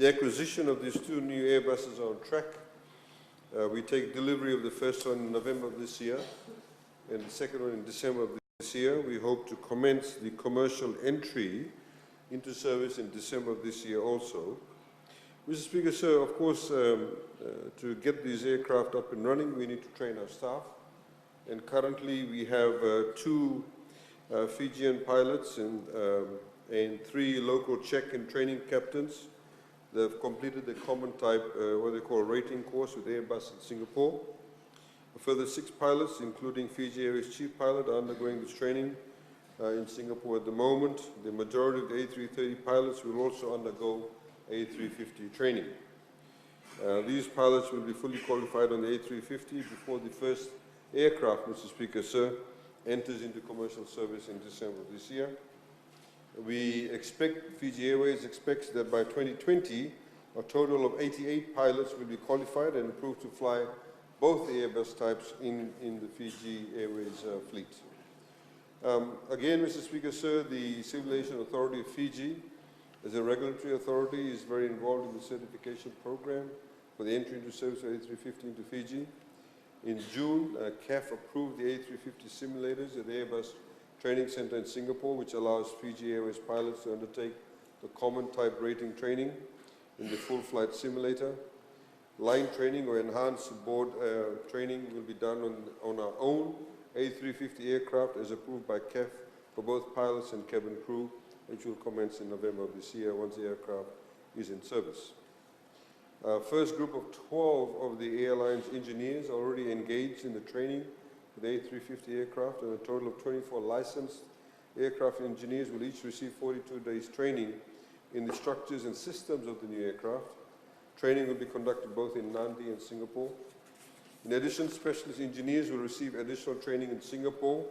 The acquisition of these two new Airbuses are on track. We take delivery of the first one in November of this year and the second one in December of this year. We hope to commence the commercial entry into service in December of this year also. Mr. Speaker, sir, of course, to get these aircraft up and running, we need to train our staff. And currently we have two Fijian pilots and 3 local check and training captains. They've completed the common type, what they call rating course with Airbus in Singapore. A further 6 pilots, including Fiji Airways chief pilot, are undergoing this training in Singapore at the moment. The majority of the A330 pilots will also undergo A350 training. These pilots will be fully qualified on the A350 before the first aircraft, Mr. Speaker, sir, enters into commercial service in December of this year. We expect, Fiji Airways expects that by 2020, a total of 88 pilots will be qualified and approved to fly both the Airbus types in the Fiji Airways fleet. Again, Mr. Speaker, sir, the Civil Aviation Authority of Fiji, as a regulatory authority, is very involved in the certification program for the entry into service of A350 into Fiji. In June, CAF approved the A350 simulators at the Airbus Training Center in Singapore, which allows Fiji Airways pilots to undertake the common type rating training in the full flight simulator. Line training or enhanced board training will be done on our own A350 aircraft as approved by CAF for both pilots and cabin crew, which will commence in November of this year once the aircraft is in service. First group of 12 of the airline's engineers are already engaged in the training for the A350 aircraft, and a total of 24 licensed aircraft engineers will each receive 42 days training in the structures and systems of the new aircraft. Training will be conducted both in Nadi and Singapore. In addition, specialist engineers will receive additional training in Singapore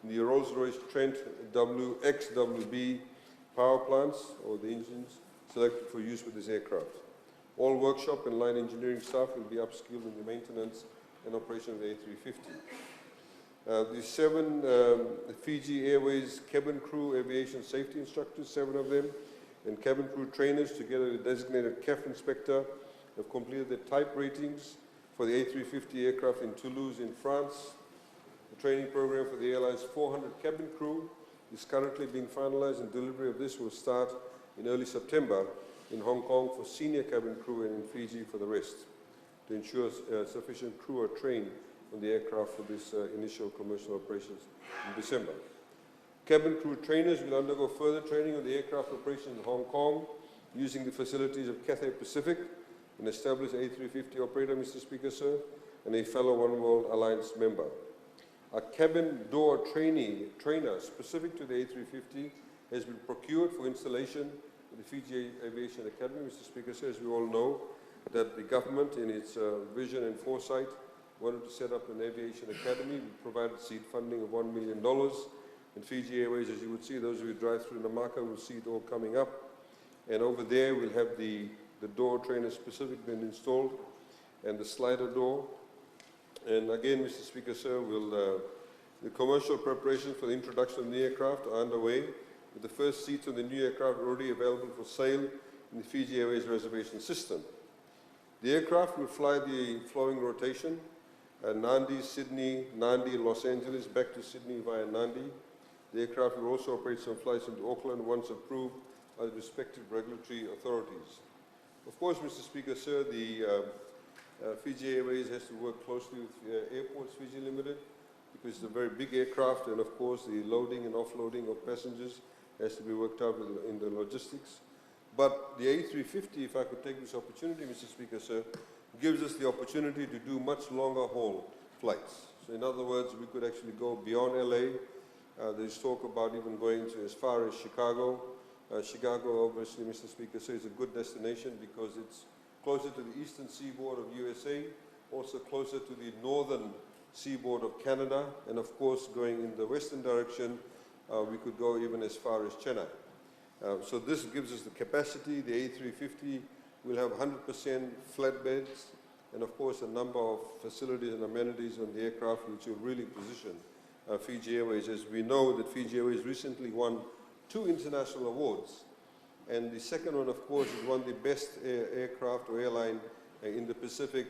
in the Rolls-Royce Trent XWB power plants, or the engines selected for use with this aircraft. All workshop and line engineering staff will be upskilled in the maintenance and operation of the A350. The 7 Fiji Airways cabin crew aviation safety instructors, 7 of them, and cabin crew trainers, together with a designated CAF inspector, have completed the type ratings for the A350 aircraft in Toulouse in France. The training program for the airline's 400 cabin crew is currently being finalized, and delivery of this will start in early September in Hong Kong for senior cabin crew and in Fiji for the rest, to ensure sufficient crew are trained on the aircraft for this initial commercial operations in December. Cabin crew trainers will undergo further training on the aircraft operations in Hong Kong using the facilities of Cathay Pacific, an established A350 operator, Mr. Speaker, sir, and a fellow One World Alliance member. A cabin door trainer specific to the A350 has been procured for installation in the Fiji Aviation Academy, Mr. Speaker, sir. As we all know, that the government, in its vision and foresight, wanted to set up an aviation academy. We provided seed funding of $1 million. And Fiji Airways, as you would see, those of you who drive through Namaka will see it all coming up. And over there, we'll have the door trainer specific been installed, and the slider door. And again, Mr. Speaker, sir, the commercial preparations for the introduction of the aircraft are underway, with the first seats on the new aircraft already available for sale in the Fiji Airways reservation system. The aircraft will fly the flowing rotation, Nadi, Sydney, Nadi, Los Angeles, back to Sydney via Nadi. The aircraft will also operate some flights into Auckland once approved by the respective regulatory authorities. Of course, Mr. Speaker, sir, the Fiji Airways has to work closely with Airports Fiji Limited, because it's a very big aircraft, and of course the loading and offloading of passengers has to be worked out in the logistics. But the A350, if I could take this opportunity, Mr. Speaker, sir, gives us the opportunity to do much longer haul flights. So in other words, we could actually go beyond LA. There's talk about even going to as far as Chicago. Chicago, obviously, Mr. Speaker, sir, is a good destination because it's closer to the eastern seaboard of USA, also closer to the northern seaboard of Canada, and of course, going in the western direction, we could go even as far as Chennai. So this gives us the capacity. The A350 will have 100% flatbeds, and of course a number of facilities and amenities on the aircraft which will really position Fiji Airways. As we know that Fiji Airways recently won 2 international awards And the second one, of course, is one of the best aircraft or airline in the Pacific,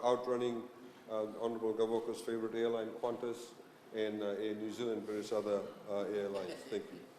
outrunning Honorable Gavoka's favorite airline, Qantas, and Air New Zealand, various other airlines. Thank you.